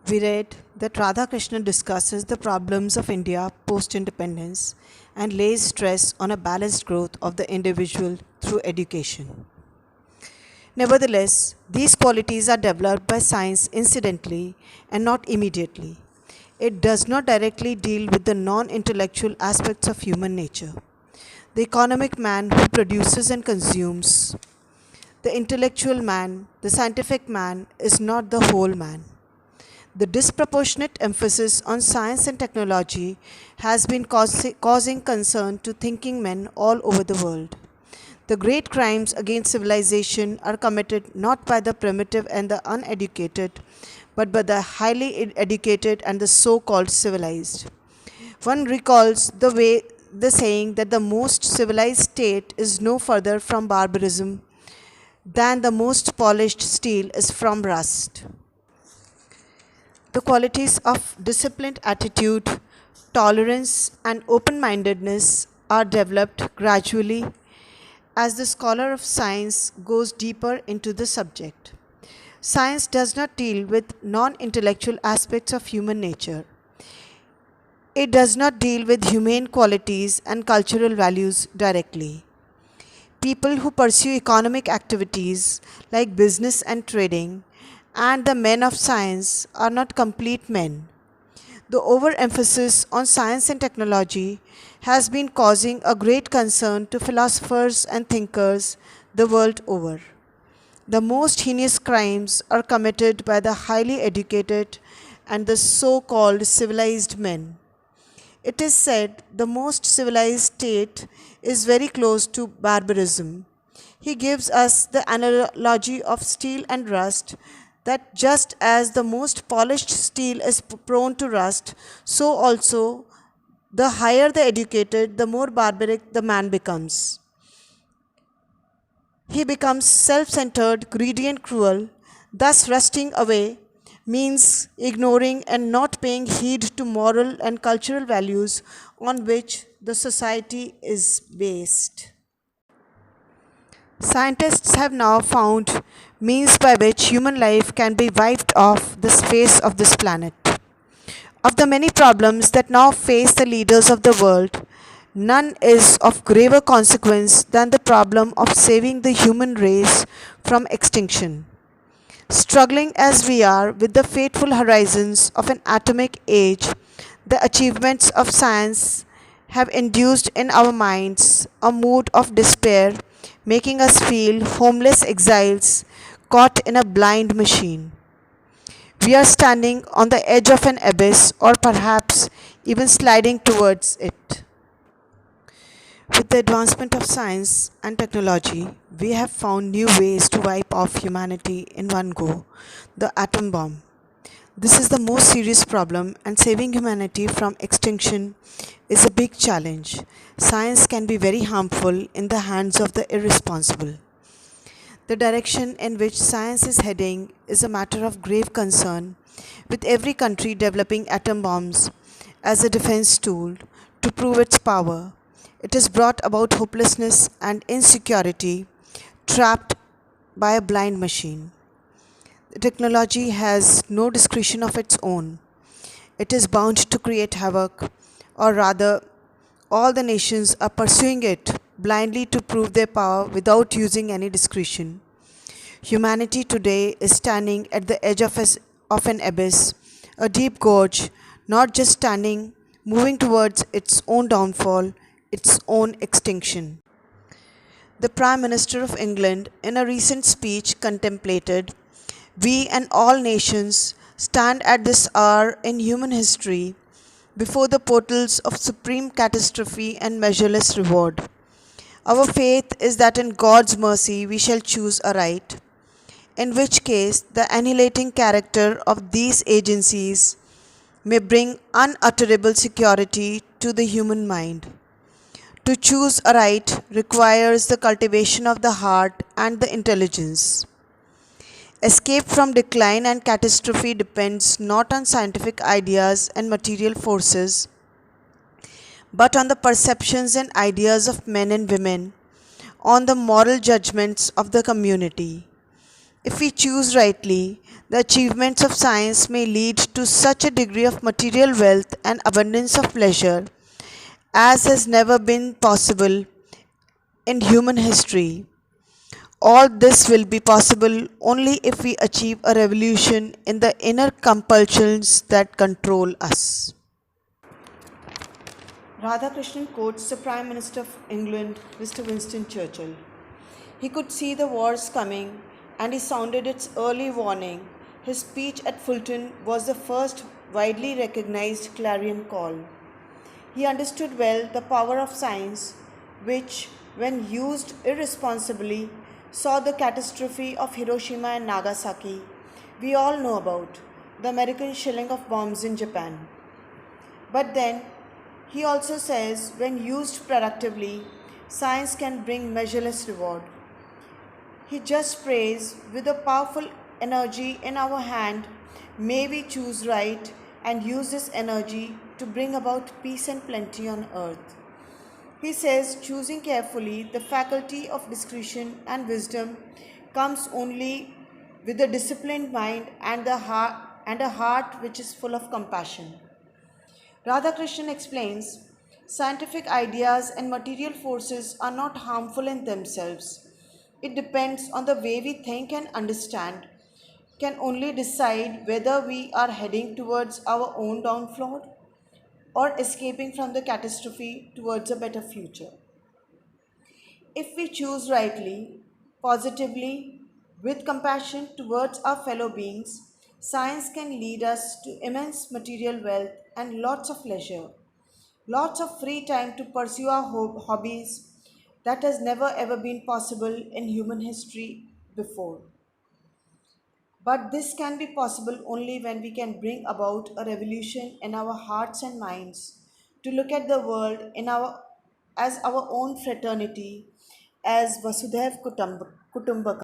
We read that Radhakrishnan discusses the problems of India post-independence and lays stress on a balanced growth of the individual through education. Nevertheless, these qualities are developed by science incidentally and not immediately. It does not directly deal with the non-intellectual aspects of human nature. The economic man who produces and consumes, the intellectual man, the scientific man is not the whole man. The disproportionate emphasis on science and technology has been causing concern to thinking men all over the world. The great crimes against civilization are committed not by the primitive and the uneducated, but by the highly educated and the so-called civilized. One recalls the saying that the most civilized state is no further from barbarism than the most polished steel is from rust. The qualities of disciplined attitude, tolerance, and open mindedness are developed gradually as the scholar of science goes deeper into the subject. Science does not deal with non intellectual aspects of human nature. It does not deal with humane qualities and cultural values directly. People who pursue economic activities like business and trading and the men of science are not complete men. The overemphasis on science and technology has been causing a great concern to philosophers and thinkers the world over. The most heinous crimes are committed by the highly educated and the so-called civilized men. It is said the most civilized state is very close to barbarism. He gives us the analogy of steel and rust, that just as the most polished steel is prone to rust, so also the higher the educated, the more barbaric the man becomes. He becomes self-centered, greedy and cruel, thus rusting away means ignoring and not paying heed to moral and cultural values on which the society is based. Scientists have now found means by which human life can be wiped off the face of this planet. Of the many problems that now face the leaders of the world, none is of graver consequence than the problem of saving the human race from extinction. Struggling as we are with the fateful horizons of an atomic age, the achievements of science have induced in our minds a mood of despair, making us feel homeless exiles caught in a blind machine. We are standing on the edge of an abyss, or perhaps even sliding towards it. With the advancement of science and technology, we have found new ways to wipe off humanity in one go, the atom bomb. This is the most serious problem, and saving humanity from extinction is a big challenge. Science can be very harmful in the hands of the irresponsible. The direction in which science is heading is a matter of grave concern, with every country developing atom bombs as a defense tool to prove its power. It has brought about hopelessness and insecurity, trapped by a blind machine. The technology has no discretion of its own. It is bound to create havoc, or rather, all the nations are pursuing it blindly to prove their power without using any discretion. Humanity today is standing at the edge of an abyss, a deep gorge, not just standing, moving towards its own downfall, its own extinction. The Prime Minister of England, in a recent speech, contemplated, "We and all nations stand at this hour in human history before the portals of supreme catastrophe and measureless reward. Our faith is that in God's mercy we shall choose aright, in which case the annihilating character of these agencies may bring unutterable security to the human mind. To choose aright requires the cultivation of the heart and the intelligence. Escape from decline and catastrophe depends not on scientific ideas and material forces, but on the perceptions and ideas of men and women, on the moral judgments of the community. If we choose rightly, the achievements of science may lead to such a degree of material wealth and abundance of pleasure as has never been possible in human history. All this will be possible only if we achieve a revolution in the inner compulsions that control us. Radhakrishnan quotes the Prime Minister of England, Mr. Winston Churchill. He could see the wars coming and he sounded its early warning. His speech at Fulton was the first widely recognized clarion call. He understood well the power of science, which, when used irresponsibly, saw the catastrophe of Hiroshima and Nagasaki. We all know about the American shelling of bombs in Japan. But then, he also says when used productively, science can bring measureless reward. He just prays with a powerful energy in our hand, may we choose right and use this energy to bring about peace and plenty on earth. He says choosing carefully the faculty of discretion and wisdom comes only with a disciplined mind and a heart which is full of compassion. Radhakrishnan explains scientific ideas and material forces are not harmful in themselves. It depends on the way we think and understand, can only decide whether we are heading towards our own downfall or escaping from the catastrophe towards a better future. If we choose rightly, positively, with compassion towards our fellow beings, science can lead us to immense material wealth and lots of leisure, lots of free time to pursue our hobbies that has never ever been possible in human history before. But this can be possible only when we can bring about a revolution in our hearts and minds to look at the world in our as our own fraternity, as Kutumbakam.